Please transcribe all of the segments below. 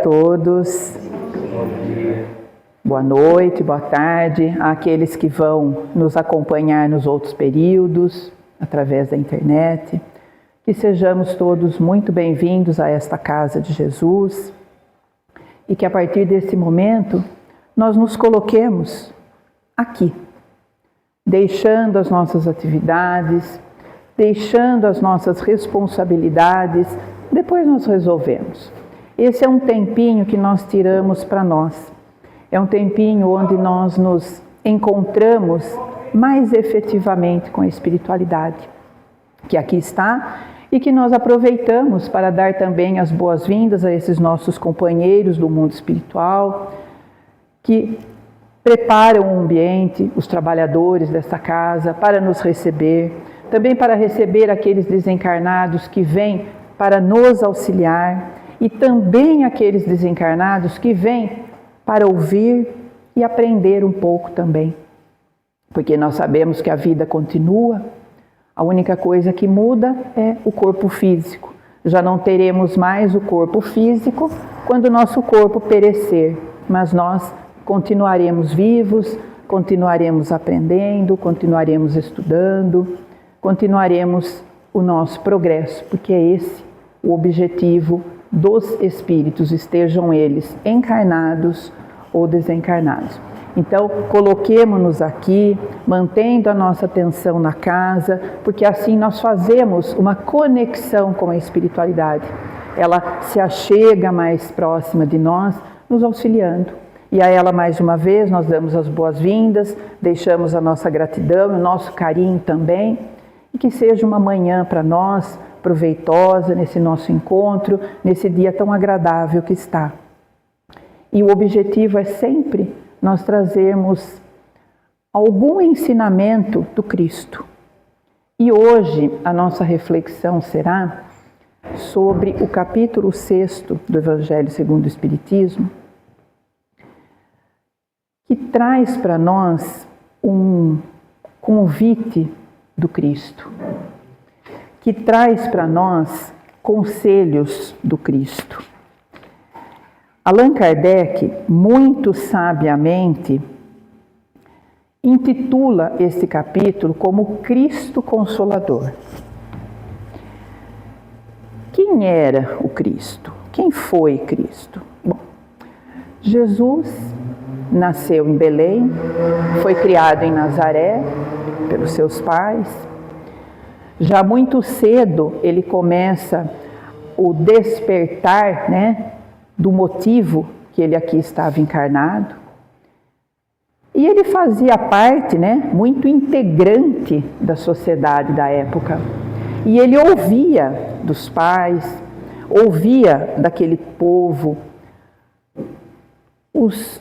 todos. Boa noite, boa tarde àqueles que vão nos acompanhar nos outros períodos, através da internet. Que sejamos todos muito bem-vindos a esta casa de Jesus e que a partir desse momento nós nos coloquemos aqui, deixando as nossas atividades, deixando as nossas responsabilidades, depois nós resolvemos. Esse é um tempinho que nós tiramos para nós. É um tempinho onde nós nos encontramos mais efetivamente com a espiritualidade, que aqui está e que nós aproveitamos para dar também as boas-vindas a esses nossos companheiros do mundo espiritual, que preparam o ambiente, os trabalhadores desta casa, para nos receber, também para receber aqueles desencarnados que vêm para nos auxiliar e também aqueles desencarnados que vêm para ouvir e aprender um pouco também. Porque nós sabemos que a vida continua, a única coisa que muda é o corpo físico. Já não teremos mais o corpo físico quando o nosso corpo perecer, mas nós continuaremos vivos, continuaremos aprendendo, continuaremos estudando, continuaremos o nosso progresso, porque é esse o objetivo dos espíritos, estejam eles encarnados ou desencarnados. Então, coloquemo-nos aqui, mantendo a nossa atenção na casa, porque assim nós fazemos uma conexão com a espiritualidade. Ela se achega mais próxima de nós, nos auxiliando. E a ela, mais uma vez, nós damos as boas-vindas, deixamos a nossa gratidão, o nosso carinho também, e que seja uma manhã para nós, proveitosa nesse nosso encontro, nesse dia tão agradável que está. E o objetivo é sempre nós trazermos algum ensinamento do Cristo. E hoje a nossa reflexão será sobre o capítulo 6 do Evangelho segundo o Espiritismo, que traz para nós um convite do Cristo, que traz para nós conselhos do Cristo. Allan Kardec, muito sabiamente, intitula este capítulo como Cristo Consolador. Quem era o Cristo? Quem foi Cristo? Bom, Jesus nasceu em Belém, foi criado em Nazaré pelos seus pais. Já muito cedo ele começa o despertar, do motivo que ele aqui estava encarnado. E ele fazia parte, muito integrante da sociedade da época. E ele ouvia dos pais, ouvia daquele povo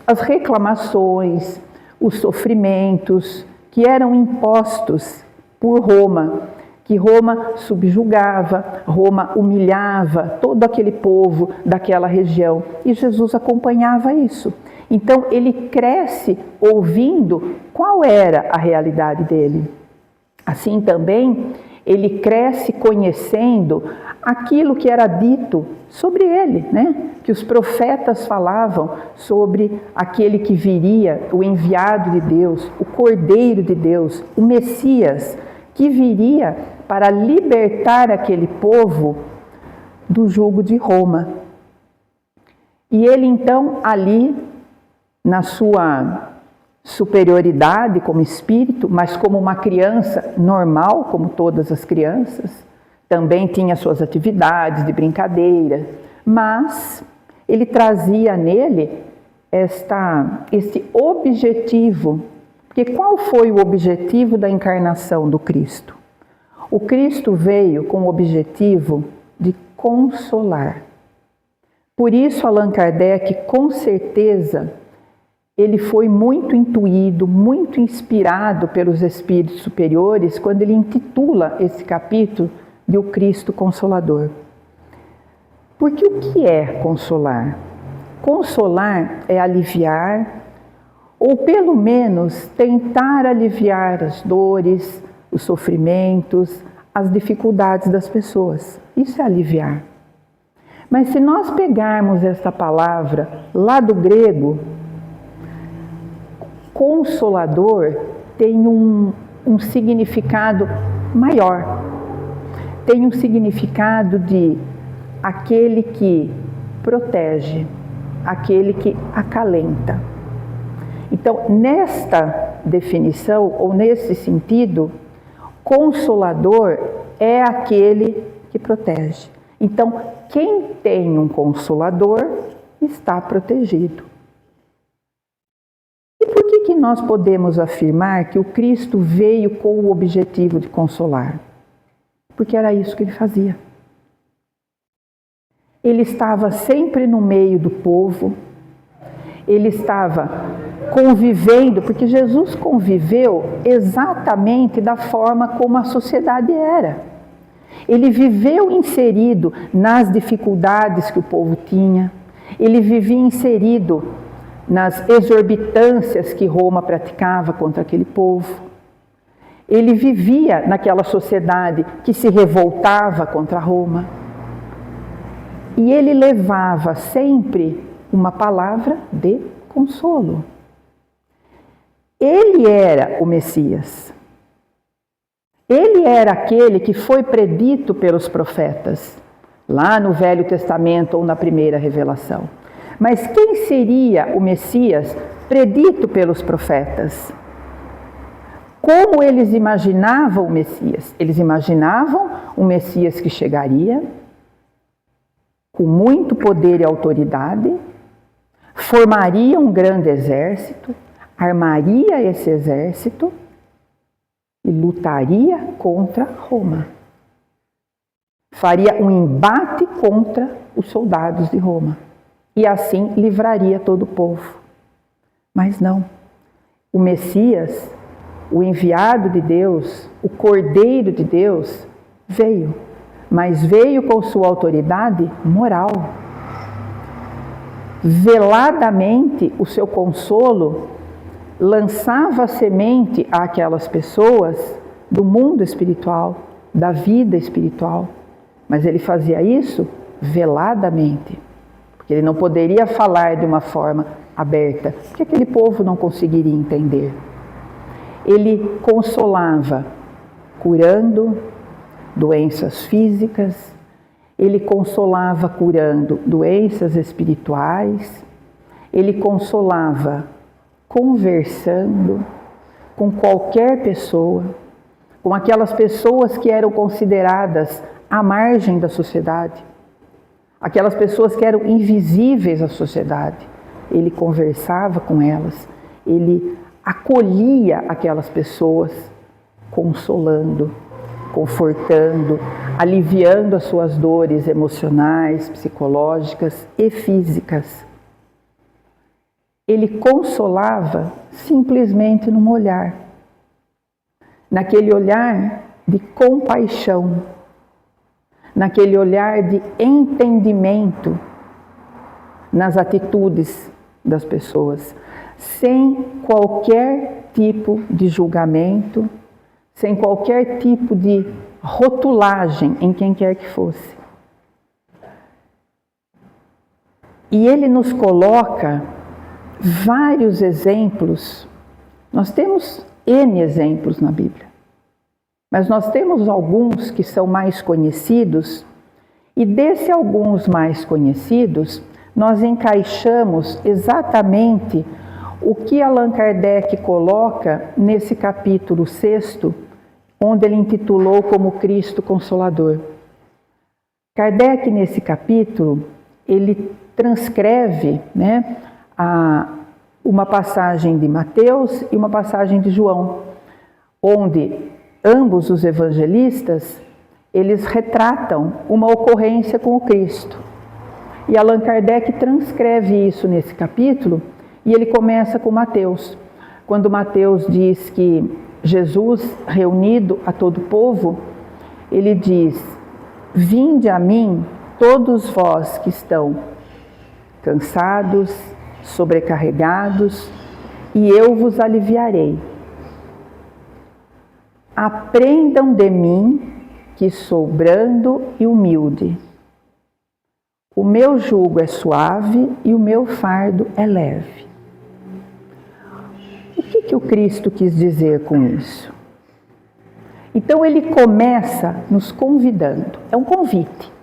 as reclamações, os sofrimentos que eram impostos por Roma, que Roma subjugava, Roma humilhava todo aquele povo daquela região. E Jesus acompanhava isso. Então ele cresce ouvindo qual era a realidade dele. Assim também ele cresce conhecendo aquilo que era dito sobre ele, que os profetas falavam sobre aquele que viria, o enviado de Deus, o Cordeiro de Deus, o Messias, que viria para libertar aquele povo do jugo de Roma. E ele então ali, na sua superioridade como espírito, mas como uma criança normal, como todas as crianças, também tinha suas atividades de brincadeira, mas ele trazia nele esse objetivo. Porque qual foi o objetivo da encarnação do Cristo? O Cristo veio com o objetivo de consolar. Por isso, Allan Kardec, com certeza, ele foi muito intuído, muito inspirado pelos espíritos superiores quando ele intitula esse capítulo de O Cristo Consolador. Porque o que é consolar? Consolar é aliviar, ou pelo menos tentar aliviar as dores, os sofrimentos, as dificuldades das pessoas. Isso é aliviar. Mas se nós pegarmos essa palavra lá do grego, consolador tem um significado maior. Tem um significado de aquele que protege, aquele que acalenta. Então, nesta definição, ou nesse sentido, consolador é aquele que protege. Então, quem tem um consolador está protegido. E por que nós podemos afirmar que o Cristo veio com o objetivo de consolar? Porque era isso que ele fazia. Ele estava sempre no meio do povo, ele estava convivendo, porque Jesus conviveu exatamente da forma como a sociedade era. Ele viveu inserido nas dificuldades que o povo tinha, ele vivia inserido nas exorbitâncias que Roma praticava contra aquele povo. Ele vivia naquela sociedade que se revoltava contra Roma. E ele levava sempre uma palavra de consolo. Ele era o Messias. Ele era aquele que foi predito pelos profetas, lá no Velho Testamento ou na primeira revelação. Mas quem seria o Messias predito pelos profetas? Como eles imaginavam o Messias? Eles imaginavam um Messias que chegaria com muito poder e autoridade, formaria um grande exército, armaria esse exército e lutaria contra Roma. Faria um embate contra os soldados de Roma. E assim livraria todo o povo. Mas não. O Messias, o enviado de Deus, o Cordeiro de Deus, veio. Mas veio com sua autoridade moral. Veladamente, o seu consolo lançava a semente àquelas pessoas do mundo espiritual, da vida espiritual. Mas ele fazia isso veladamente, porque ele não poderia falar de uma forma aberta, porque aquele povo não conseguiria entender. Ele consolava, curando doenças físicas, ele consolava curando doenças espirituais, ele consolava conversando com qualquer pessoa, com aquelas pessoas que eram consideradas à margem da sociedade, aquelas pessoas que eram invisíveis à sociedade. Ele conversava com elas, ele acolhia aquelas pessoas, consolando, confortando, aliviando as suas dores emocionais, psicológicas e físicas. Ele consolava simplesmente num olhar, naquele olhar de compaixão, naquele olhar de entendimento nas atitudes das pessoas, sem qualquer tipo de julgamento, sem qualquer tipo de rotulagem em quem quer que fosse. E ele nos coloca vários exemplos. Nós temos N exemplos na Bíblia, mas nós temos alguns que são mais conhecidos, e desses alguns mais conhecidos, nós encaixamos exatamente o que Allan Kardec coloca nesse capítulo 6º, onde ele intitulou como Cristo Consolador. Kardec, nesse capítulo, ele transcreve, uma passagem de Mateus e uma passagem de João, onde ambos os evangelistas, eles retratam uma ocorrência com o Cristo. E Allan Kardec transcreve isso nesse capítulo, e ele começa com Mateus, quando Mateus diz que Jesus, reunido a todo o povo, ele diz: vinde a mim todos vós que estão cansados, sobrecarregados, e eu vos aliviarei. Aprendam de mim, que sou brando e humilde. O meu jugo é suave e o meu fardo é leve. O que o Cristo quis dizer com isso? Então ele começa nos convidando, é um convite.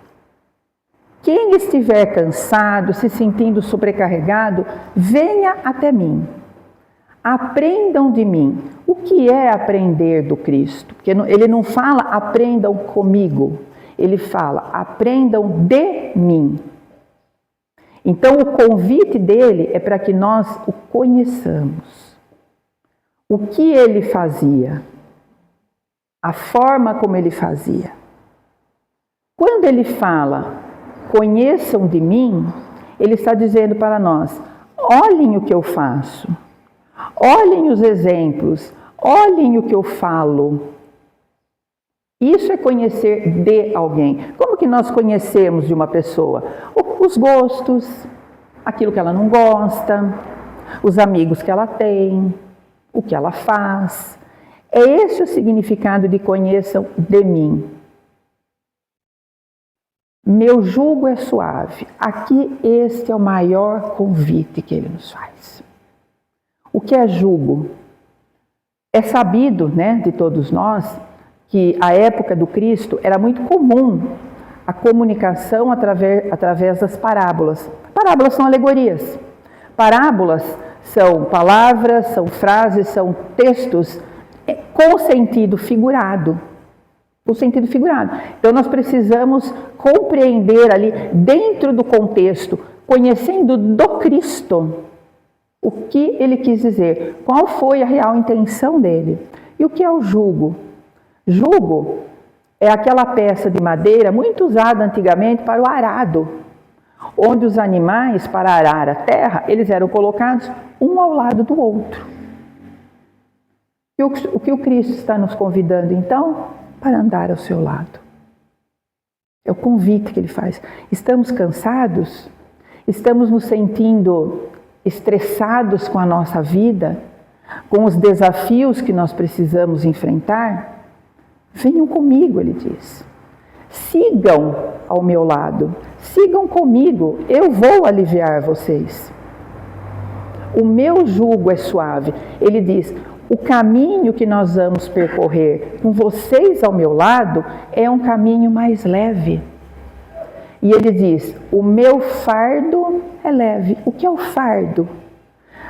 Quem estiver cansado, se sentindo sobrecarregado, venha até mim. Aprendam de mim. O que é aprender do Cristo? Porque ele não fala aprendam comigo, ele fala aprendam de mim. Então o convite dele é para que nós o conheçamos. O que ele fazia? A forma como ele fazia. Quando ele fala conheçam de mim, ele está dizendo para nós, olhem o que eu faço, olhem os exemplos, olhem o que eu falo. Isso é conhecer de alguém. Como que nós conhecemos de uma pessoa? Os gostos, aquilo que ela não gosta, os amigos que ela tem, o que ela faz. É esse o significado de conheçam de mim. Meu jugo é suave. Aqui este é o maior convite que ele nos faz. O que é jugo? É sabido, né, de todos nós, que a época do Cristo era muito comum a comunicação através das parábolas. Parábolas são alegorias. Parábolas são palavras, são frases, são textos com sentido figurado. O sentido figurado. Então nós precisamos compreender ali, dentro do contexto, conhecendo do Cristo, o que ele quis dizer, qual foi a real intenção dele. E o que é o jugo? Jugo é aquela peça de madeira muito usada antigamente para o arado, onde os animais, para arar a terra, eles eram colocados um ao lado do outro. E o que o Cristo está nos convidando, então? Para andar ao seu lado. É o convite que ele faz. Estamos cansados? Estamos nos sentindo estressados com a nossa vida? Com os desafios que nós precisamos enfrentar? Venham comigo, ele diz. Sigam ao meu lado. Sigam comigo. Eu vou aliviar vocês. O meu jugo é suave. Ele diz, o caminho que nós vamos percorrer com vocês ao meu lado é um caminho mais leve. E ele diz, o meu fardo é leve. O que é o fardo?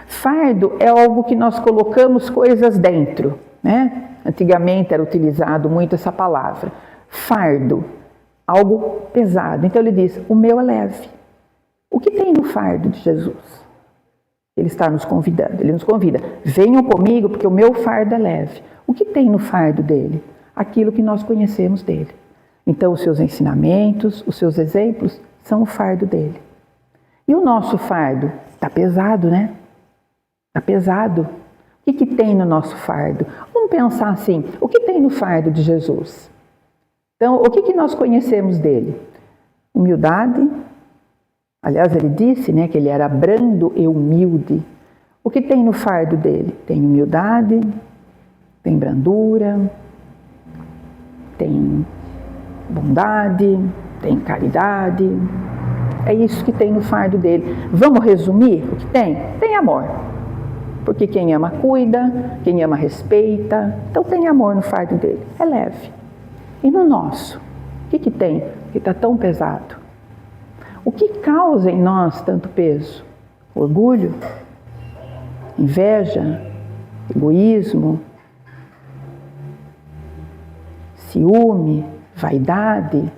Fardo é algo que nós colocamos coisas dentro, né? Antigamente era utilizado muito essa palavra. Fardo, algo pesado. Então ele diz, o meu é leve. O que tem no fardo de Jesus? Ele está nos convidando, ele nos convida, venham comigo porque o meu fardo é leve. O que tem no fardo dele? Aquilo que nós conhecemos dele. Então os seus ensinamentos, os seus exemplos são o fardo dele. E o nosso fardo? Está pesado, né? Está pesado. O que tem no nosso fardo? Vamos pensar assim, o que tem no fardo de Jesus? Então, o que nós conhecemos dele? Humildade. Aliás, ele disse, né, que ele era brando e humilde. O que tem no fardo dele? Tem humildade, tem brandura, tem bondade, tem caridade. É isso que tem no fardo dele. Vamos resumir o que tem? Tem amor. Porque quem ama cuida, quem ama respeita. Então tem amor no fardo dele. É leve. E no nosso? O que tem que está tão pesado? O que causa em nós tanto peso? Orgulho? Inveja? Egoísmo? Ciúme? Vaidade?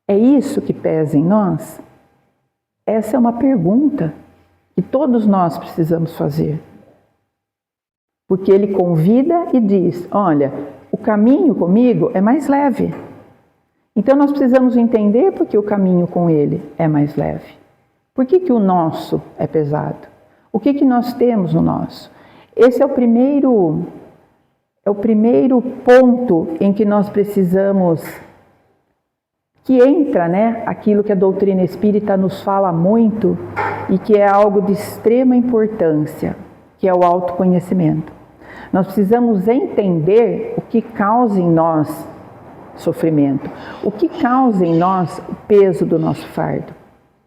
É isso que pesa em nós? Essa é uma pergunta que todos nós precisamos fazer. Porque ele convida e diz, olha, o caminho comigo é mais leve. Então nós precisamos entender por que o caminho com ele é mais leve. Por que o nosso é pesado? O que nós temos no nosso? Esse é o primeiro ponto em que nós precisamos, que entra, né, aquilo que a doutrina espírita nos fala muito e que é algo de extrema importância, que é o autoconhecimento. Nós precisamos entender o que causa em nós sofrimento? O que causa em nós o peso do nosso fardo?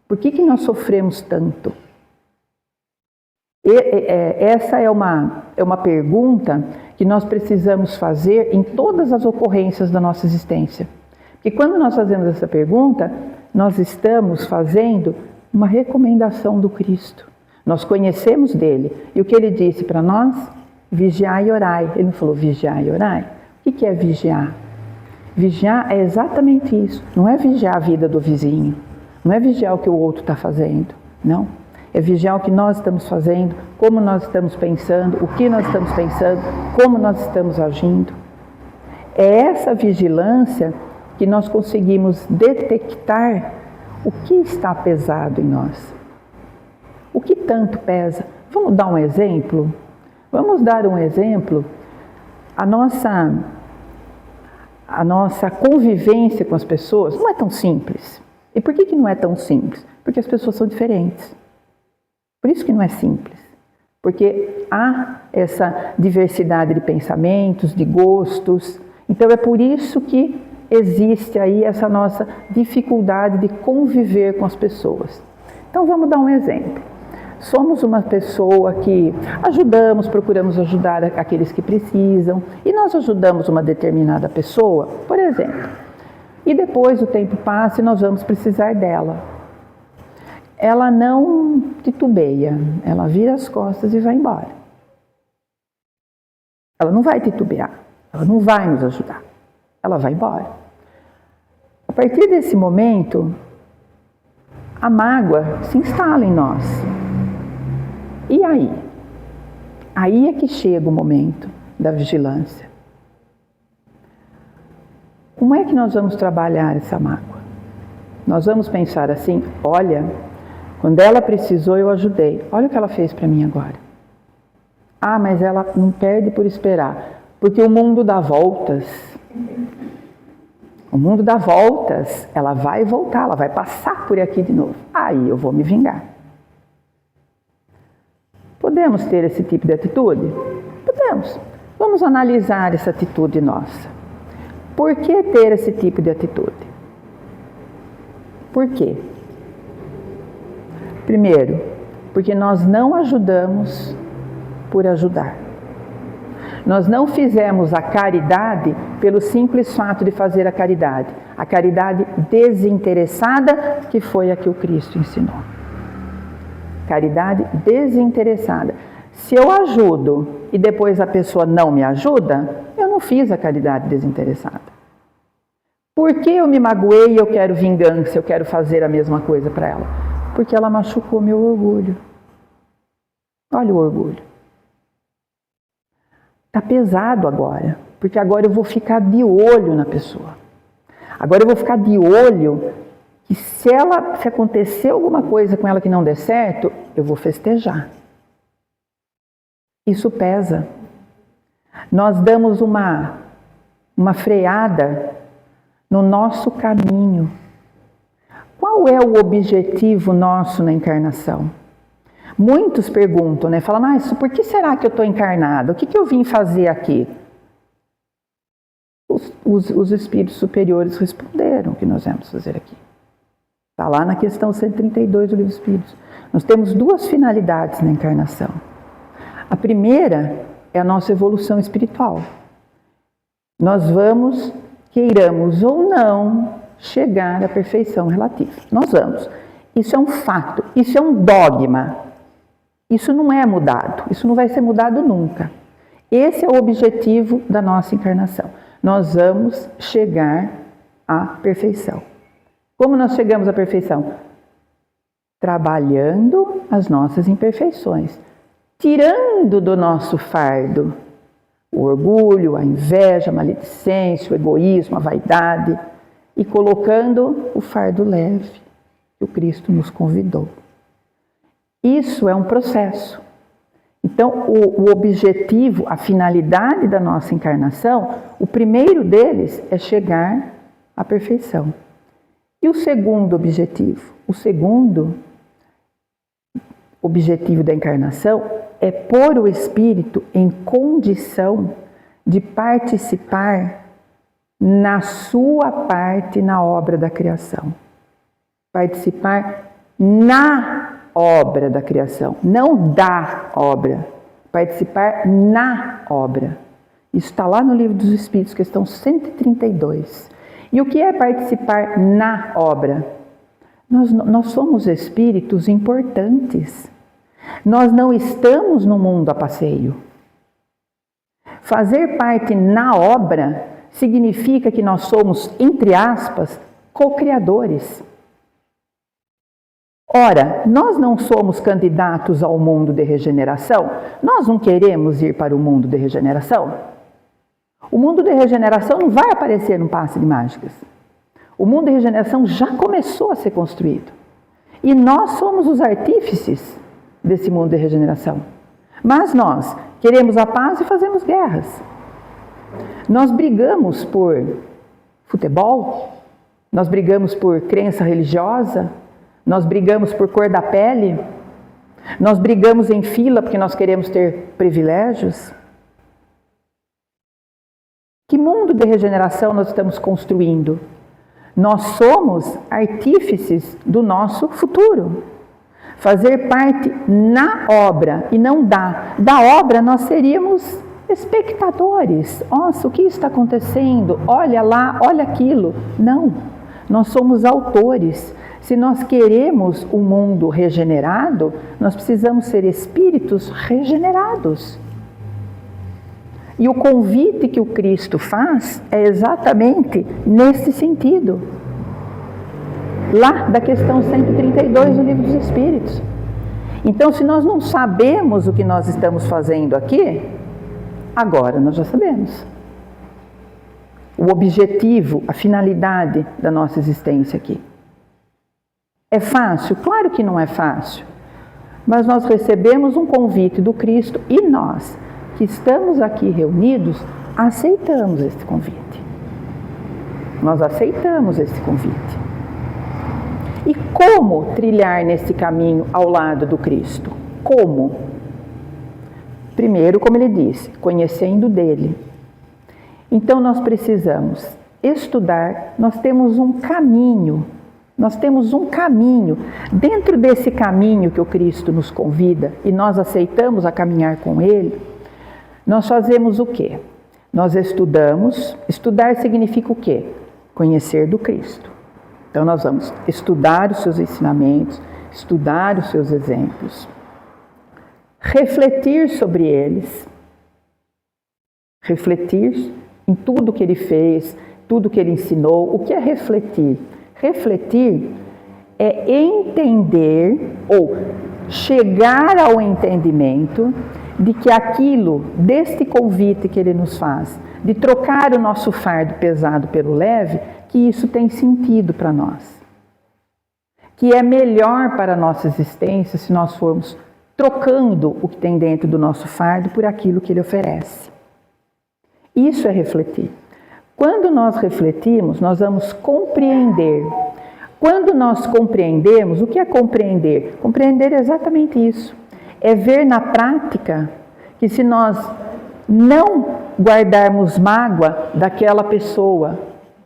Por que nós sofremos tanto? Essa é uma pergunta que nós precisamos fazer em todas as ocorrências da nossa existência. Porque quando nós fazemos essa pergunta, nós estamos fazendo uma recomendação do Cristo. Nós conhecemos dele. E o que ele disse para nós? Vigiai e orai. Ele não falou vigiai e orai? O que é vigiar? Vigiar é exatamente isso. Não é vigiar a vida do vizinho. Não é vigiar o que o outro está fazendo. Não. É vigiar o que nós estamos fazendo, como nós estamos pensando, o que nós estamos pensando, como nós estamos agindo. É essa vigilância que nós conseguimos detectar o que está pesado em nós. O que tanto pesa? Vamos dar um exemplo? Vamos dar um exemplo. A nossa convivência com as pessoas não é tão simples. E por que não é tão simples? Porque as pessoas são diferentes. Por isso que não é simples. Porque há essa diversidade de pensamentos, de gostos. Então é por isso que existe aí essa nossa dificuldade de conviver com as pessoas. Então vamos dar um exemplo. Somos uma pessoa que procuramos ajudar aqueles que precisam, e nós ajudamos uma determinada pessoa, por exemplo, e depois o tempo passa e nós vamos precisar dela. Ela não titubeia, ela vira as costas e vai embora. Ela não vai titubear, ela não vai nos ajudar, ela vai embora. A partir desse momento, a mágoa se instala em nós. E aí? Aí é que chega o momento da vigilância. Como é que nós vamos trabalhar essa mágoa? Nós vamos pensar assim, olha, quando ela precisou eu ajudei, olha o que ela fez para mim agora. Ah, mas ela não perde por esperar, porque o mundo dá voltas. O mundo dá voltas, ela vai voltar, ela vai passar por aqui de novo. Aí eu vou me vingar. Podemos ter esse tipo de atitude? Podemos. Vamos analisar essa atitude nossa. Por que ter esse tipo de atitude? Por quê? Primeiro, porque nós não ajudamos por ajudar. Nós não fizemos a caridade pelo simples fato de fazer a caridade desinteressada, que foi a que o Cristo ensinou. Caridade desinteressada. Se eu ajudo e depois a pessoa não me ajuda, eu não fiz a caridade desinteressada. Por que eu me magoei e eu quero vingança, eu quero fazer a mesma coisa para ela? Porque ela machucou meu orgulho. Olha o orgulho. Está pesado agora, porque agora eu vou ficar de olho na pessoa. Agora eu vou ficar de olho que se acontecer alguma coisa com ela que não der certo, eu vou festejar. Isso pesa. Nós damos uma freada no nosso caminho. Qual é o objetivo nosso na encarnação? Muitos perguntam, né? Falam, mas por que será que eu estou encarnada? O que eu vim fazer aqui? Os espíritos superiores responderam o que nós viemos fazer aqui. Está lá na questão 132 do Livro dos Espíritos. Nós temos duas finalidades na encarnação. A primeira é a nossa evolução espiritual. Nós vamos, queiramos ou não, chegar à perfeição relativa. Nós vamos. Isso é um fato, isso é um dogma. Isso não é mudado, isso não vai ser mudado nunca. Esse é o objetivo da nossa encarnação. Nós vamos chegar à perfeição. Como nós chegamos à perfeição? Trabalhando as nossas imperfeições, tirando do nosso fardo o orgulho, a inveja, a maledicência, o egoísmo, a vaidade, e colocando o fardo leve que o Cristo nos convidou. Isso é um processo. Então, o objetivo, a finalidade da nossa encarnação, o primeiro deles é chegar à perfeição. E o segundo objetivo? O segundo objetivo da encarnação é pôr o espírito em condição de participar na sua parte na obra da criação. Participar na obra da criação, não da obra. Participar na obra. Isso está lá no Livro dos Espíritos, questão 132. E o que é participar na obra? Nós somos espíritos importantes. Nós não estamos no mundo a passeio. Fazer parte na obra significa que nós somos, entre aspas, co-criadores. Ora, nós não somos candidatos ao mundo de regeneração? Nós não queremos ir para o mundo de regeneração? O mundo de regeneração não vai aparecer num passe de mágicas. O mundo de regeneração já começou a ser construído. E nós somos os artífices desse mundo de regeneração. Mas nós queremos a paz e fazemos guerras. Nós brigamos por futebol, nós brigamos por crença religiosa, nós brigamos por cor da pele, nós brigamos em fila porque nós queremos ter privilégios. Que mundo de regeneração nós estamos construindo? Nós somos artífices do nosso futuro. Fazer parte na obra e não da. Da obra nós seríamos espectadores. Nossa, o que está acontecendo? Olha lá, olha aquilo. Não, nós somos autores. Se nós queremos um mundo regenerado, nós precisamos ser espíritos regenerados. E o convite que o Cristo faz é exatamente nesse sentido. Lá da questão 132 do Livro dos Espíritos. Então, se nós não sabemos o que nós estamos fazendo aqui, agora nós já sabemos. O objetivo, a finalidade da nossa existência aqui. É fácil? Claro que não é fácil. Mas nós recebemos um convite do Cristo e nós, que estamos aqui reunidos, aceitamos este convite. Nós aceitamos este convite. E como trilhar nesse caminho ao lado do Cristo? Como? Primeiro, como ele disse, conhecendo dele. Então nós precisamos estudar, nós temos um caminho. Nós temos um caminho. Dentro desse caminho que o Cristo nos convida e nós aceitamos a caminhar com ele, nós fazemos o quê? Nós estudamos. Estudar significa o quê? Conhecer do Cristo. Então nós vamos estudar os seus ensinamentos, estudar os seus exemplos, refletir sobre eles, refletir em tudo que ele fez, tudo que ele ensinou. O que é refletir? Refletir é entender ou chegar ao entendimento de que aquilo, deste convite que ele nos faz, de trocar o nosso fardo pesado pelo leve, que isso tem sentido para nós. Que é melhor para a nossa existência se nós formos trocando o que tem dentro do nosso fardo por aquilo que ele oferece. Isso é refletir. Quando nós refletimos, nós vamos compreender. Quando nós compreendemos, o que é compreender? Compreender é exatamente isso. É ver na prática que se nós não guardarmos mágoa daquela pessoa,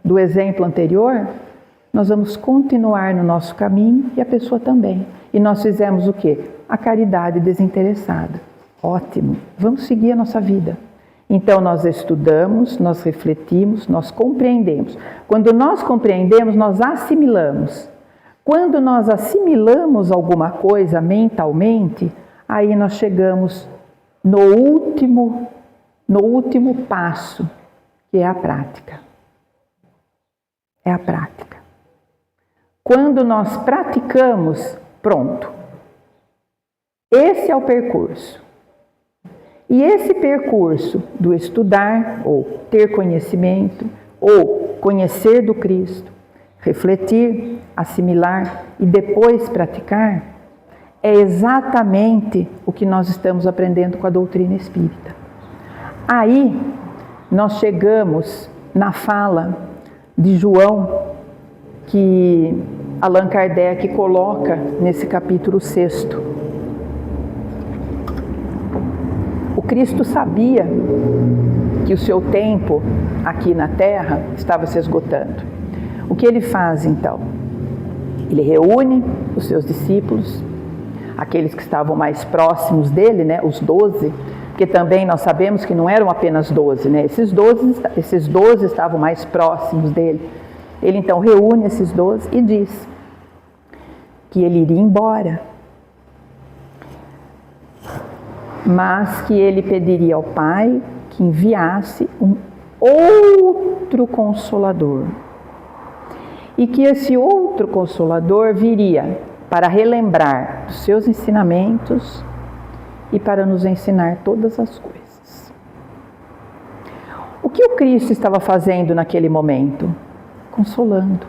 do exemplo anterior, nós vamos continuar no nosso caminho e a pessoa também. E nós fizemos o quê? A caridade desinteressada. Ótimo, vamos seguir a nossa vida. Então nós estudamos, nós refletimos, nós compreendemos. Quando nós compreendemos, nós assimilamos. Quando nós assimilamos alguma coisa mentalmente, aí nós chegamos no último passo, que é a prática. É a prática. Quando nós praticamos, pronto. Esse é o percurso. E esse percurso do estudar, ou ter conhecimento, ou conhecer do Cristo, refletir, assimilar e depois praticar, é exatamente o que nós estamos aprendendo com a doutrina espírita. Aí, nós chegamos na fala de João, que Allan Kardec coloca nesse capítulo 6º. O Cristo sabia que o seu tempo aqui na Terra estava se esgotando. O que ele faz então? Ele reúne os seus discípulos, aqueles que estavam mais próximos dele, né, os 12, porque também nós sabemos que não eram apenas 12, né, esses 12 estavam mais próximos dele. Ele então reúne esses 12 e diz que ele iria embora, mas que ele pediria ao Pai que enviasse um outro Consolador. E que esse outro Consolador viria para relembrar os seus ensinamentos e para nos ensinar todas as coisas. O que o Cristo estava fazendo naquele momento? Consolando.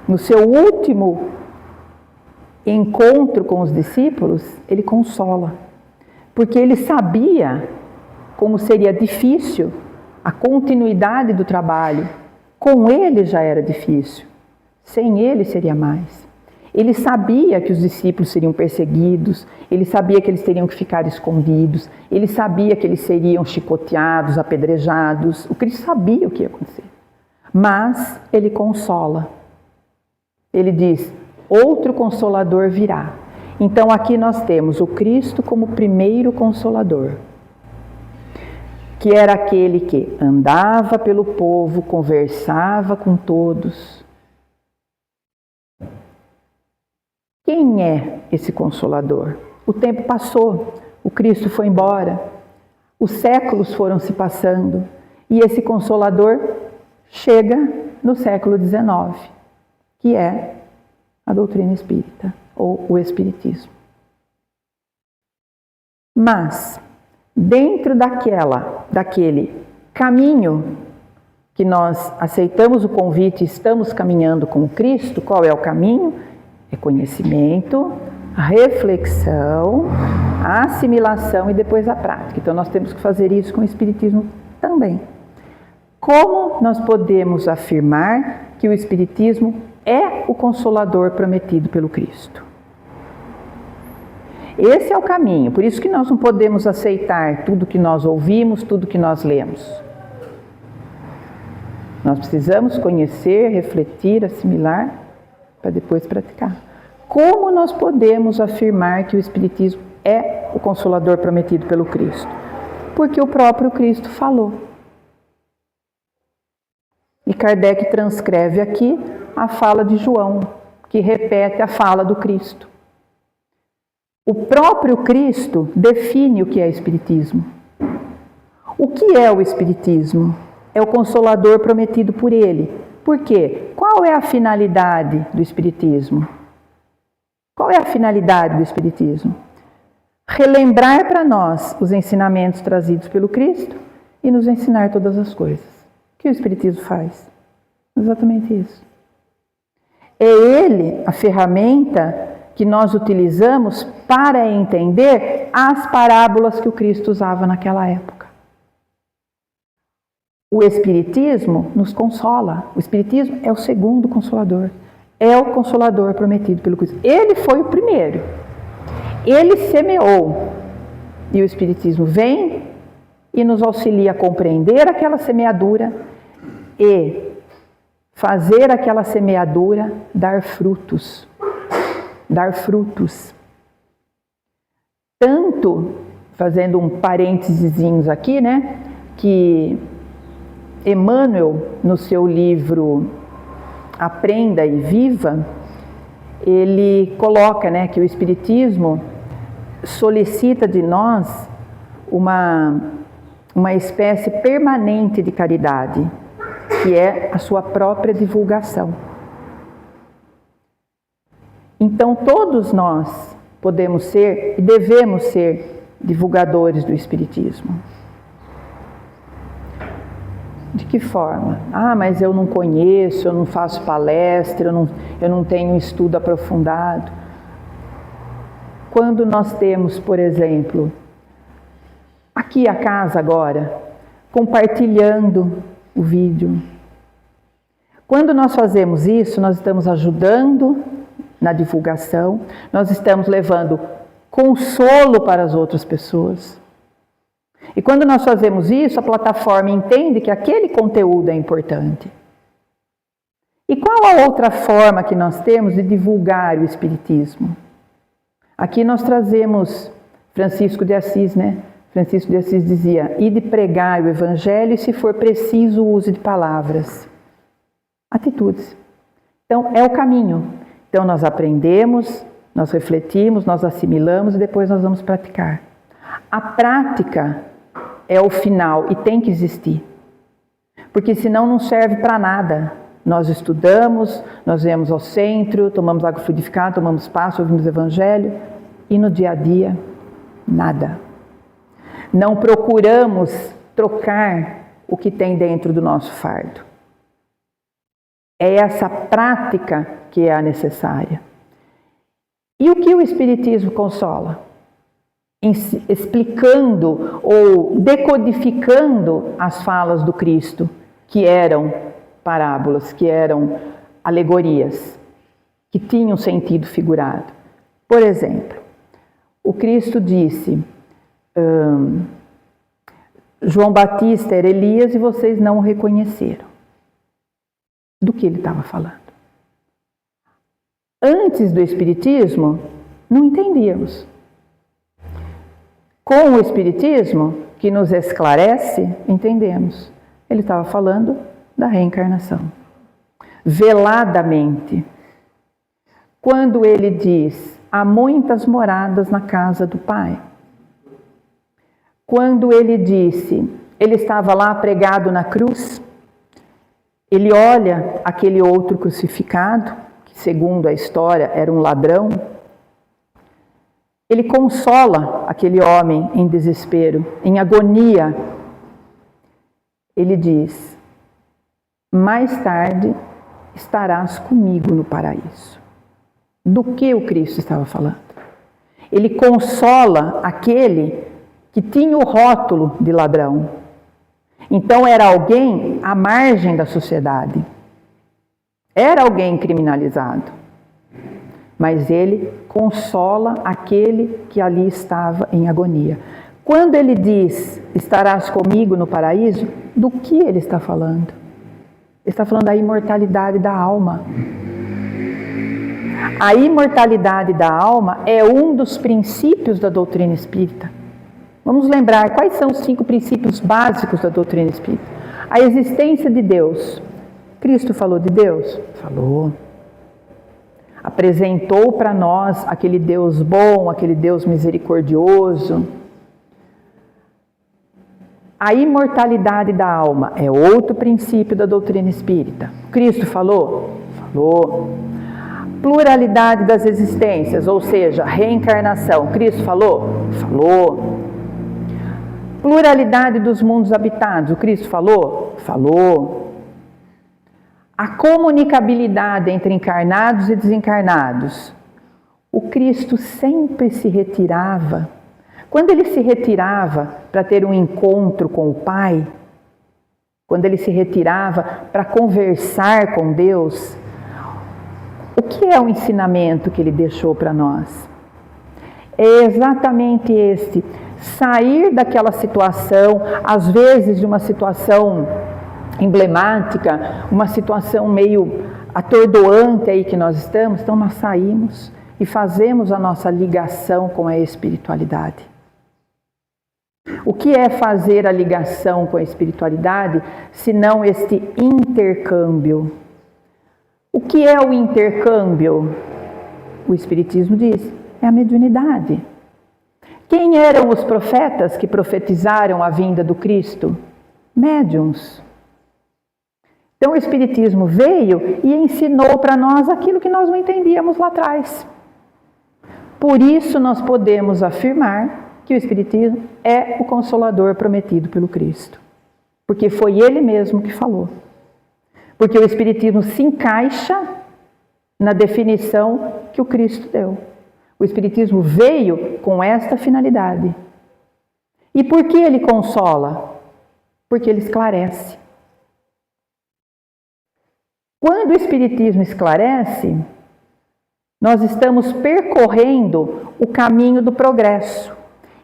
No seu último encontro com os discípulos, ele consola, porque ele sabia como seria difícil a continuidade do trabalho. Com ele já era difícil, sem ele seria mais. Ele sabia que os discípulos seriam perseguidos, ele sabia que eles teriam que ficar escondidos, ele sabia que eles seriam chicoteados, apedrejados. O Cristo sabia o que ia acontecer, mas ele consola. Ele diz: outro Consolador virá. Então aqui nós temos o Cristo como primeiro Consolador, que era aquele que andava pelo povo, conversava com todos. Quem é esse Consolador? O tempo passou, o Cristo foi embora, os séculos foram se passando e esse Consolador chega no século XIX, que é a doutrina espírita, ou o Espiritismo. Mas, dentro daquele caminho que nós aceitamos o convite e estamos caminhando com o Cristo, qual é o caminho? É conhecimento, reflexão, assimilação e depois a prática. Então nós temos que fazer isso com o Espiritismo também. Como nós podemos afirmar que o Espiritismo é o Consolador prometido pelo Cristo? Esse é o caminho, por isso que nós não podemos aceitar tudo que nós ouvimos, tudo que nós lemos. Nós precisamos conhecer, refletir, assimilar, para depois praticar. Como nós podemos afirmar que o Espiritismo é o Consolador prometido pelo Cristo? Porque o próprio Cristo falou. E Kardec transcreve aqui a fala de João, que repete a fala do Cristo. O próprio Cristo define o que é Espiritismo. O que é o Espiritismo? É o Consolador prometido por Ele. Por quê? Qual é a finalidade do Espiritismo? Qual é a finalidade do Espiritismo? Relembrar para nós os ensinamentos trazidos pelo Cristo e nos ensinar todas as coisas. O que o Espiritismo faz? Exatamente isso. É ele a ferramenta que nós utilizamos para entender as parábolas que o Cristo usava naquela época. O Espiritismo nos consola. O Espiritismo é o segundo Consolador. É o Consolador prometido pelo Cristo. Ele foi o primeiro. Ele semeou. E o Espiritismo vem e nos auxilia a compreender aquela semeadura e fazer aquela semeadura dar frutos. Dar frutos. Tanto, fazendo um parênteses aqui, né, que Emmanuel, no seu livro Aprenda e Viva, ele coloca, né, que o Espiritismo solicita de nós uma espécie permanente de caridade, que é a sua própria divulgação. Então, todos nós podemos ser e devemos ser divulgadores do Espiritismo. De que forma? Ah, mas eu não conheço, eu não faço palestra, eu não tenho estudo aprofundado. Quando nós temos, por exemplo, aqui a casa agora, compartilhando o vídeo. Quando nós fazemos isso, nós estamos ajudando na divulgação, nós estamos levando consolo para as outras pessoas. E quando nós fazemos isso, a plataforma entende que aquele conteúdo é importante. E qual a outra forma que nós temos de divulgar o Espiritismo? Aqui nós trazemos Francisco de Assis, né? Francisco de Assis dizia: "Ide pregar o Evangelho e, se for preciso, use de palavras." Atitudes. Então, é o caminho. Então, nós aprendemos, nós refletimos, nós assimilamos e depois nós vamos praticar. A prática é o final e tem que existir. Porque senão não serve para nada. Nós estudamos, nós viemos ao centro, tomamos água fluidificada, tomamos passo, ouvimos o Evangelho e no dia a dia, nada. Não procuramos trocar o que tem dentro do nosso fardo. É essa prática que é a necessária. E o que o Espiritismo consola? Explicando ou decodificando as falas do Cristo, que eram parábolas, que eram alegorias, que tinham sentido figurado. Por exemplo, o Cristo disse: João Batista era Elias e vocês não o reconheceram. Do que ele estava falando? Antes do Espiritismo, não entendíamos. Com o Espiritismo, que nos esclarece, entendemos. Ele estava falando da reencarnação. Veladamente. Quando ele diz: há muitas moradas na casa do Pai. Quando ele disse, ele estava lá pregado na cruz, ele olha aquele outro crucificado, que segundo a história era um ladrão, ele consola aquele homem em desespero, em agonia. Ele diz: mais tarde estarás comigo no paraíso. Do que o Cristo estava falando? Ele consola aquele que tinha o rótulo de ladrão. Então era alguém à margem da sociedade. Era alguém criminalizado. Mas ele consola aquele que ali estava em agonia. Quando ele diz: estarás comigo no paraíso, do que ele está falando? Ele está falando da imortalidade da alma. A imortalidade da alma é um dos princípios da doutrina espírita. Vamos lembrar quais são os 5 princípios básicos da doutrina espírita. A existência de Deus. Cristo falou de Deus? Falou. Apresentou para nós aquele Deus bom, aquele Deus misericordioso. A imortalidade da alma é outro princípio da doutrina espírita. Cristo falou? Falou. Pluralidade das existências, ou seja, reencarnação. Cristo falou? Falou. Pluralidade dos mundos habitados. O Cristo falou? Falou. A comunicabilidade entre encarnados e desencarnados. O Cristo sempre se retirava. Quando ele se retirava para ter um encontro com o Pai, quando ele se retirava para conversar com Deus, o que é o ensinamento que ele deixou para nós? É exatamente este: sair daquela situação, às vezes de uma situação emblemática, uma situação meio atordoante aí que nós estamos, então nós saímos e fazemos a nossa ligação com a espiritualidade. O que é fazer a ligação com a espiritualidade, se não este intercâmbio? O que é o intercâmbio? O Espiritismo diz: é a mediunidade. Quem eram os profetas que profetizaram a vinda do Cristo? Médiuns. Então o Espiritismo veio e ensinou para nós aquilo que nós não entendíamos lá atrás. Por isso nós podemos afirmar que o Espiritismo é o Consolador prometido pelo Cristo. Porque foi Ele mesmo que falou. Porque o Espiritismo se encaixa na definição que o Cristo deu. O Espiritismo veio com esta finalidade. E por que ele consola? Porque ele esclarece. Quando o Espiritismo esclarece, Nós estamos percorrendo o caminho do progresso.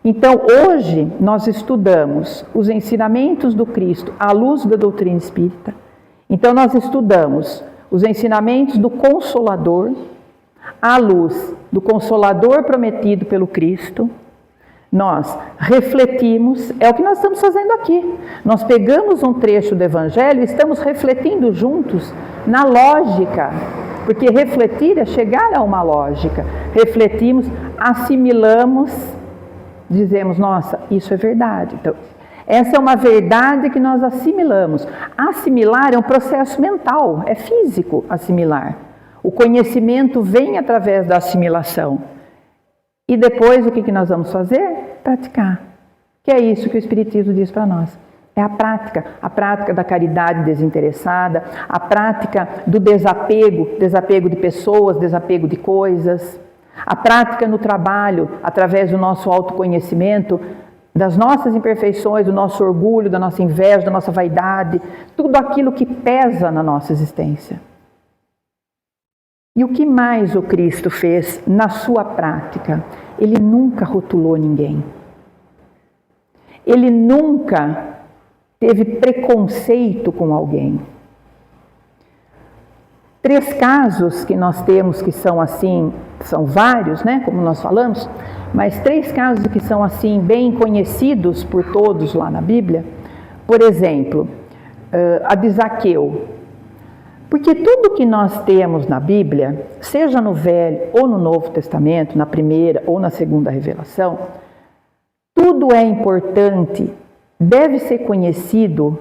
Então, hoje, nós estudamos os ensinamentos do Cristo à luz da doutrina espírita. Então, nós estudamos os ensinamentos do Consolador à luz do Consolador prometido pelo Cristo. Nós refletimos, é o que nós estamos fazendo aqui. Nós pegamos um trecho do Evangelho e estamos refletindo juntos na lógica, porque refletir é chegar a uma lógica. Refletimos, assimilamos, dizemos, nossa, isso é verdade. Então, essa é uma verdade que nós assimilamos. Assimilar é um processo mental, é físico assimilar. O conhecimento vem através da assimilação. E depois o que nós vamos fazer? Praticar. Que é isso que o Espiritismo diz para nós. É a prática da caridade desinteressada, a prática do desapego de pessoas, desapego de coisas, a prática no trabalho, através do nosso autoconhecimento, das nossas imperfeições, do nosso orgulho, da nossa inveja, da nossa vaidade, tudo aquilo que pesa na nossa existência. E o que mais o Cristo fez na sua prática? Ele nunca rotulou ninguém. Ele nunca teve preconceito com alguém. 3 casos que nós temos que são assim, são vários, né, como nós falamos, mas 3 casos que são assim bem conhecidos por todos lá na Bíblia. Por exemplo, a de Zaqueu. Porque tudo que nós temos na Bíblia, seja no Velho ou no Novo Testamento, na primeira ou na segunda revelação, tudo é importante, deve ser conhecido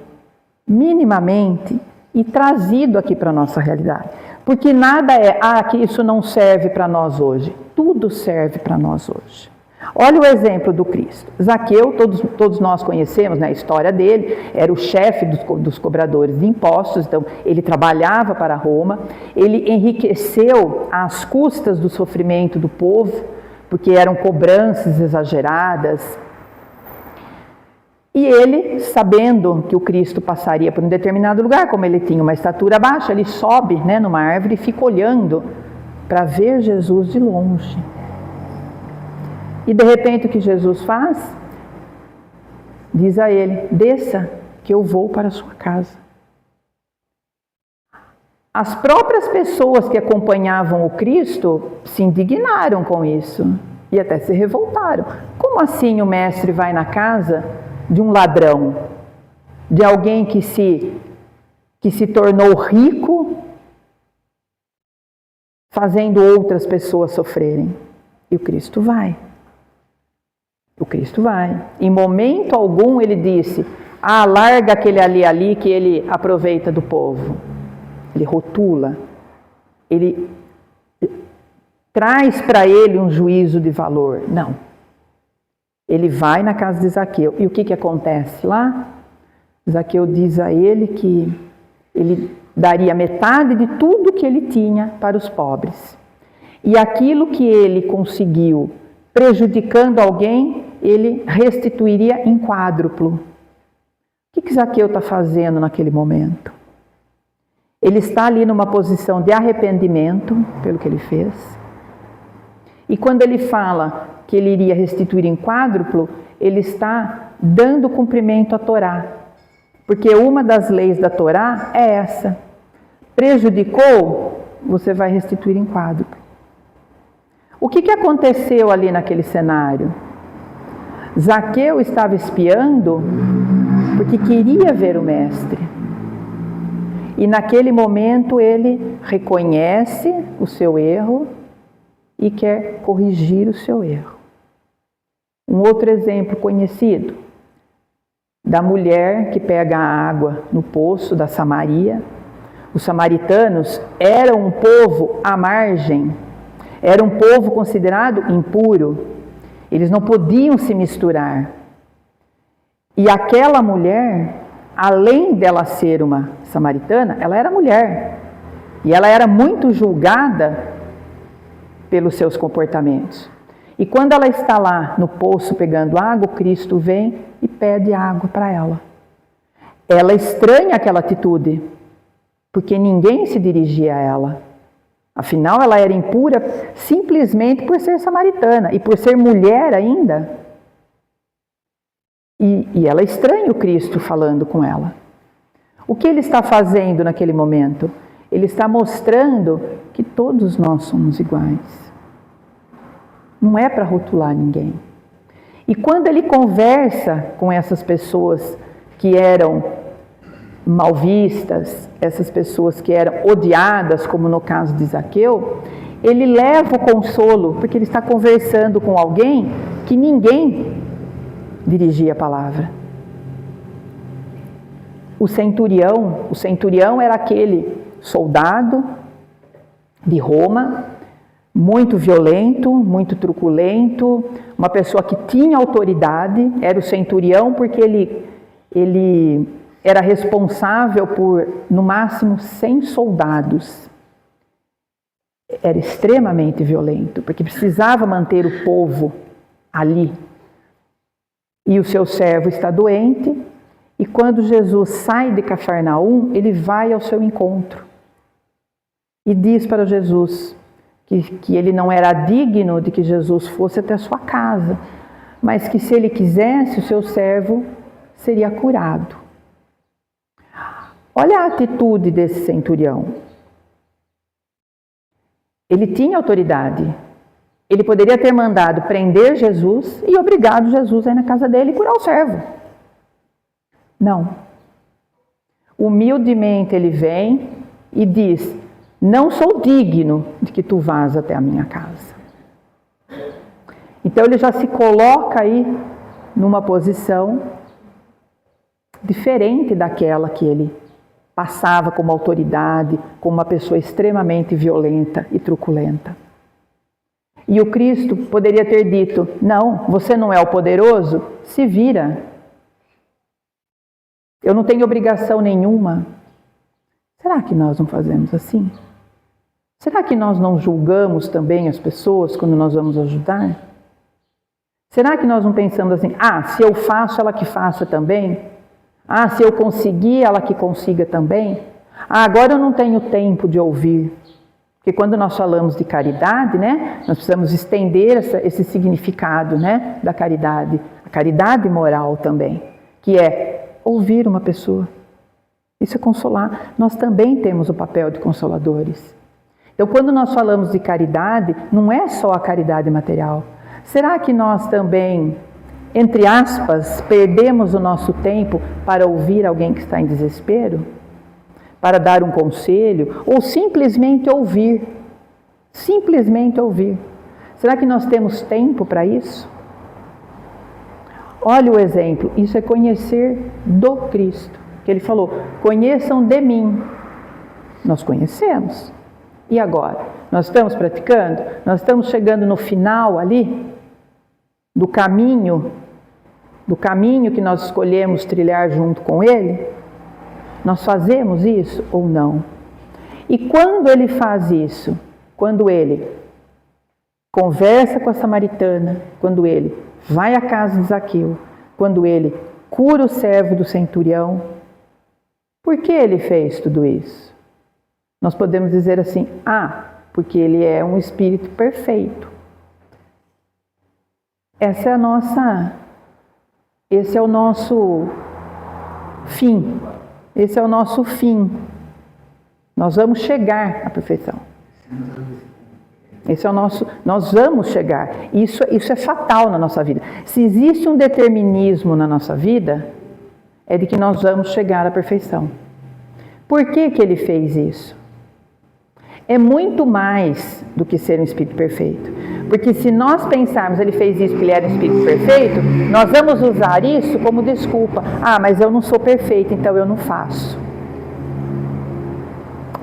minimamente e trazido aqui para a nossa realidade. Porque nada é, que isso não serve para nós hoje. Tudo serve para nós hoje. Olha o exemplo do Cristo. Zaqueu, todos nós conhecemos, né, a história dele, era o chefe dos cobradores de impostos, então ele trabalhava para Roma, ele enriqueceu às custas do sofrimento do povo, porque eram cobranças exageradas. E ele, sabendo que o Cristo passaria por um determinado lugar, como ele tinha uma estatura baixa, ele sobe, né, numa árvore e fica olhando para ver Jesus de longe. E de repente o que Jesus faz? Diz a ele, desça que eu vou para a sua casa. As próprias pessoas que acompanhavam o Cristo se indignaram com isso e até se revoltaram. Como assim o mestre vai na casa de um ladrão, de alguém que se tornou rico, fazendo outras pessoas sofrerem? E o Cristo vai. O Cristo vai. Em momento algum ele disse, larga aquele ali que ele aproveita do povo. Ele rotula. Ele traz para ele um juízo de valor. Não. Ele vai na casa de Zaqueu. E o que acontece lá? Zaqueu diz a ele que ele daria metade de tudo que ele tinha para os pobres. E aquilo que ele conseguiu prejudicando alguém, ele restituiria em quádruplo. O que Zaqueu está fazendo naquele momento? Ele está ali numa posição de arrependimento pelo que ele fez. E quando ele fala que ele iria restituir em quádruplo, ele está dando cumprimento à Torá. Porque uma das leis da Torá é essa. Prejudicou, você vai restituir em quádruplo. O que aconteceu ali naquele cenário? Zaqueu estava espiando porque queria ver o mestre. E naquele momento ele reconhece o seu erro e quer corrigir o seu erro. Um outro exemplo conhecido, da mulher que pega a água no poço da Samaria. Os samaritanos eram um povo à margem, era um povo considerado impuro. Eles não podiam se misturar. E aquela mulher, além dela ser uma samaritana, ela era mulher. E ela era muito julgada pelos seus comportamentos. E quando ela está lá no poço pegando água, Cristo vem e pede água para ela. Ela estranha aquela atitude, porque ninguém se dirigia a ela. Afinal, ela era impura simplesmente por ser samaritana e por ser mulher ainda. E ela estranha o Cristo falando com ela. O que ele está fazendo naquele momento? Ele está mostrando que todos nós somos iguais. Não é para rotular ninguém. E quando ele conversa com essas pessoas que eram mal vistas, essas pessoas que eram odiadas, como no caso de Zaqueu, ele leva o consolo, porque ele está conversando com alguém que ninguém dirigia a palavra. O centurião era aquele soldado de Roma, muito violento, muito truculento, uma pessoa que tinha autoridade, era o centurião porque ele era responsável por, no máximo, 100 soldados. Era extremamente violento, porque precisava manter o povo ali. E o seu servo está doente, e quando Jesus sai de Cafarnaum, ele vai ao seu encontro. E diz para Jesus que ele não era digno de que Jesus fosse até a sua casa, mas que se ele quisesse, o seu servo seria curado. Olha a atitude desse centurião. Ele tinha autoridade. Ele poderia ter mandado prender Jesus e obrigado Jesus a ir na casa dele e curar o servo. Não. Humildemente ele vem e diz: não sou digno de que tu vás até a minha casa. Então ele já se coloca aí numa posição diferente daquela que ele passava como autoridade, como uma pessoa extremamente violenta e truculenta. E o Cristo poderia ter dito: não, você não é o poderoso? Se vira. Eu não tenho obrigação nenhuma. Será que nós não fazemos assim? Será que nós não julgamos também as pessoas quando nós vamos ajudar? Será que nós não pensamos assim: se eu faço, ela que faça também? Se eu conseguir, ela que consiga também? Agora eu não tenho tempo de ouvir. Porque quando nós falamos de caridade, né, nós precisamos estender esse significado, né, da caridade. A caridade moral também, que é ouvir uma pessoa. Isso é consolar. Nós também temos o papel de consoladores. Então, quando nós falamos de caridade, não é só a caridade material. Será que nós também, entre aspas, perdemos o nosso tempo para ouvir alguém que está em desespero? Para dar um conselho? Ou simplesmente ouvir? Simplesmente ouvir. Será que nós temos tempo para isso? Olha o exemplo. Isso é conhecer do Cristo. Que ele falou: conheçam de mim. Nós conhecemos. E agora? Nós estamos praticando? Nós estamos chegando no final ali do caminho que nós escolhemos trilhar junto com Ele? Nós fazemos isso ou não? E quando Ele faz isso? Quando Ele conversa com a samaritana, quando Ele vai à casa de Zaqueu, quando Ele cura o servo do centurião, por que Ele fez tudo isso? Nós podemos dizer assim: porque Ele é um Espírito perfeito. Esse é o nosso fim. Esse é o nosso fim. Nós vamos chegar à perfeição. Nós vamos chegar. Isso é fatal na nossa vida. Se existe um determinismo na nossa vida, é de que nós vamos chegar à perfeição. Por que Ele fez isso? É muito mais do que ser um Espírito perfeito. Porque se nós pensarmos, Ele fez isso porque Ele era um Espírito perfeito, nós vamos usar isso como desculpa. Mas eu não sou perfeito, então eu não faço.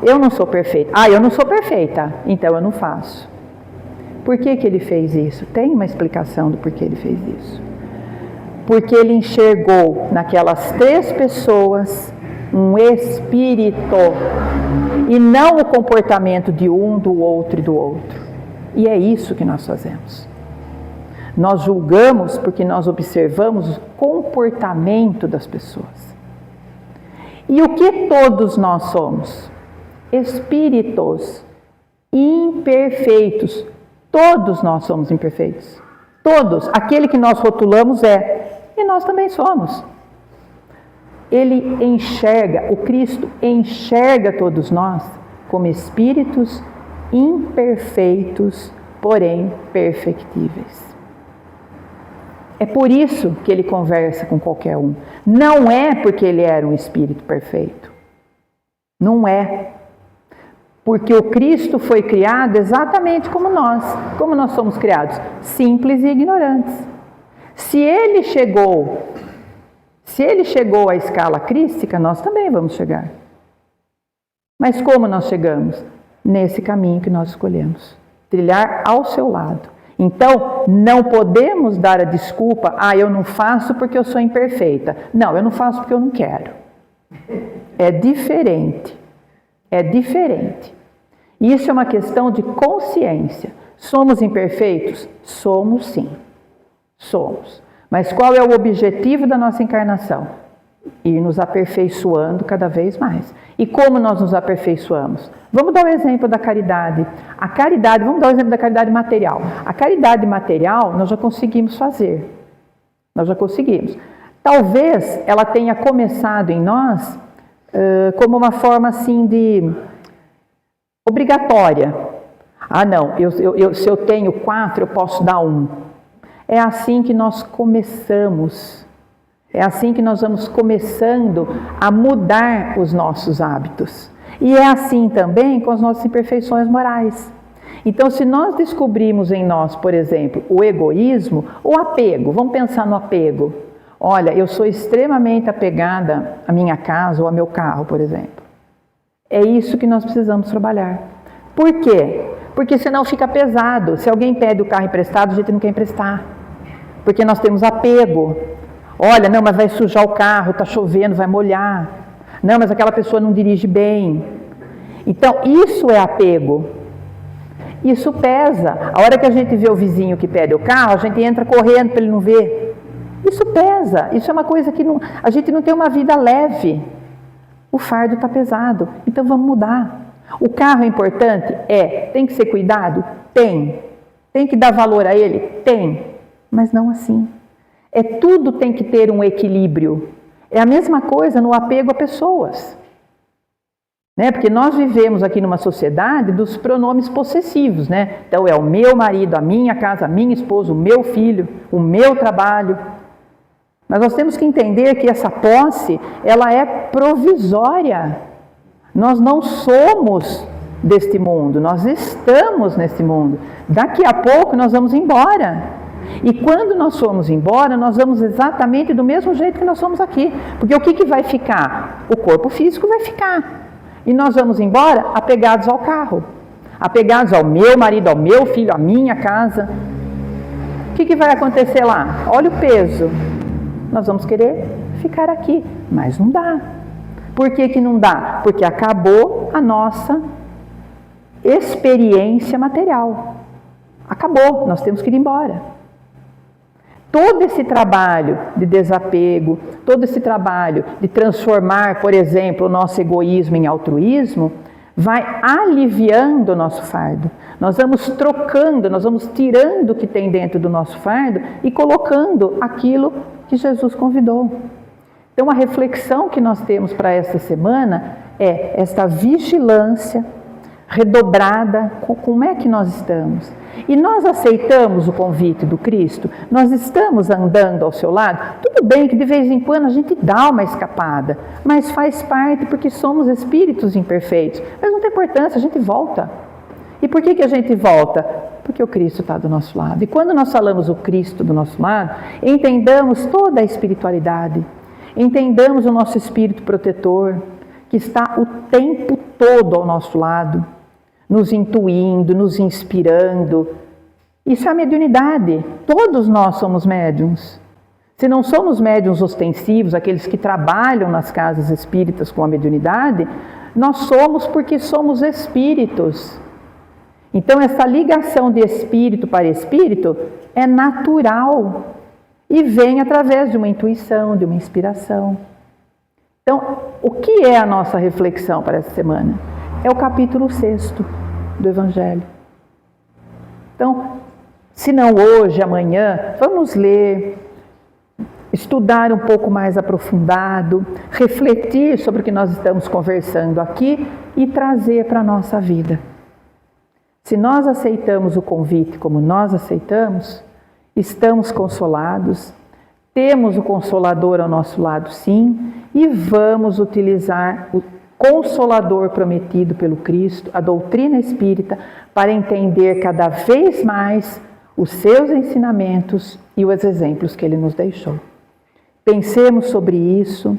Eu não sou perfeita. Eu não sou perfeita, então eu não faço. Por que Ele fez isso? Tem uma explicação do porquê Ele fez isso. Porque Ele enxergou naquelas 3 pessoas um espírito e não o comportamento de um, do outro e do outro. E é isso que nós fazemos. Nós julgamos porque nós observamos o comportamento das pessoas. E o que todos nós somos? Espíritos imperfeitos. Todos nós somos imperfeitos. Todos. Aquele que nós rotulamos e nós também somos. Ele enxerga, o Cristo enxerga todos nós como espíritos imperfeitos, porém perfectíveis. É por isso que ele conversa com qualquer um. Não é porque ele era um espírito perfeito. Não é. Porque o Cristo foi criado exatamente como nós somos criados, simples e ignorantes. Se ele chegou à escala crística, nós também vamos chegar. Mas como nós chegamos? Nesse caminho que nós escolhemos, trilhar ao seu lado. Então, não podemos dar a desculpa, eu não faço porque eu sou imperfeita. Não, eu não faço porque eu não quero. É diferente. É diferente. Isso é uma questão de consciência. Somos imperfeitos? Somos sim. Somos. Mas qual é o objetivo da nossa encarnação? Ir nos aperfeiçoando cada vez mais. E como nós nos aperfeiçoamos? Vamos dar o exemplo da caridade. A caridade, vamos dar o exemplo da caridade material. A caridade material nós já conseguimos fazer. Nós já conseguimos. Talvez ela tenha começado em nós como uma forma assim de obrigatória. Não, se eu tenho 4, eu posso dar 1. É assim que nós começamos. É assim que nós vamos começando a mudar os nossos hábitos. E é assim também com as nossas imperfeições morais. Então, se nós descobrimos em nós, por exemplo, o egoísmo, o apego, vamos pensar no apego. Olha, eu sou extremamente apegada à minha casa ou ao meu carro, por exemplo. É isso que nós precisamos trabalhar. Por quê? Porque senão fica pesado. Se alguém pede o carro emprestado, a gente não quer emprestar. Porque nós temos apego. Olha, não, mas vai sujar o carro, está chovendo, vai molhar. Não, mas aquela pessoa não dirige bem. Então, isso é apego. Isso pesa. A hora que a gente vê o vizinho que pede o carro, a gente entra correndo para ele não ver. Isso pesa. Isso é uma coisa que a gente não tem uma vida leve. O fardo está pesado. Então, vamos mudar. O carro é importante? Tem que ser cuidado? Tem. Tem que dar valor a ele? Tem. Mas não assim. Tudo tem que ter um equilíbrio. É a mesma coisa no apego a pessoas. Porque nós vivemos aqui numa sociedade dos pronomes possessivos. Então é o meu marido, a minha casa, a minha esposa, o meu filho, o meu trabalho. Mas nós temos que entender que essa posse, ela é provisória. Nós não somos deste mundo, nós estamos neste mundo. Daqui a pouco nós vamos embora. E quando nós formos embora, nós vamos exatamente do mesmo jeito que nós somos aqui. Porque o que vai ficar? O corpo físico vai ficar. E nós vamos embora apegados ao carro. Apegados ao meu marido, ao meu filho, à minha casa. O que vai acontecer lá? Olha o peso. Nós vamos querer ficar aqui, mas não dá. Por que não dá? Porque acabou a nossa experiência material. Acabou, nós temos que ir embora. Todo esse trabalho de desapego, todo esse trabalho de transformar, por exemplo, o nosso egoísmo em altruísmo, vai aliviando o nosso fardo. Nós vamos trocando, nós vamos tirando o que tem dentro do nosso fardo e colocando aquilo que Jesus convidou. Então, a reflexão que nós temos para esta semana é esta vigilância redobrada, como é que nós estamos? E nós aceitamos o convite do Cristo? Nós estamos andando ao seu lado? Tudo bem que de vez em quando a gente dá uma escapada, mas faz parte porque somos espíritos imperfeitos. Mas não tem importância, a gente volta. E por que a gente volta? Porque o Cristo está do nosso lado. E quando nós falamos o Cristo do nosso lado, entendamos toda a espiritualidade, entendamos o nosso espírito protetor, que está o tempo todo ao nosso lado, nos intuindo, nos inspirando. Isso é a mediunidade. Todos nós somos médiuns. Se não somos médiuns ostensivos, aqueles que trabalham nas casas espíritas com a mediunidade, nós somos porque somos espíritos. Então, essa ligação de espírito para espírito é natural e vem através de uma intuição, de uma inspiração. Então, o que é a nossa reflexão para essa semana? É o capítulo 6º. do Evangelho. Então, se não hoje, amanhã, vamos ler, estudar um pouco mais aprofundado, refletir sobre o que nós estamos conversando aqui e trazer para a nossa vida. Se nós aceitamos o convite como nós aceitamos, estamos consolados, temos o Consolador ao nosso lado, sim, e vamos utilizar o Consolador prometido pelo Cristo, a doutrina espírita, para entender cada vez mais os seus ensinamentos e os exemplos que ele nos deixou. Pensemos sobre isso,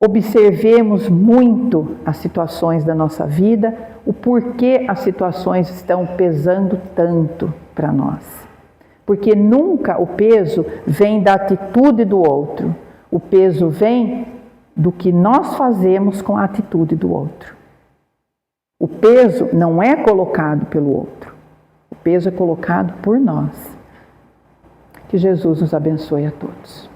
observemos muito as situações da nossa vida, o porquê as situações estão pesando tanto para nós. Porque nunca o peso vem da atitude do outro, o peso vem do que nós fazemos com a atitude do outro. O peso não é colocado pelo outro, o peso é colocado por nós. Que Jesus nos abençoe a todos.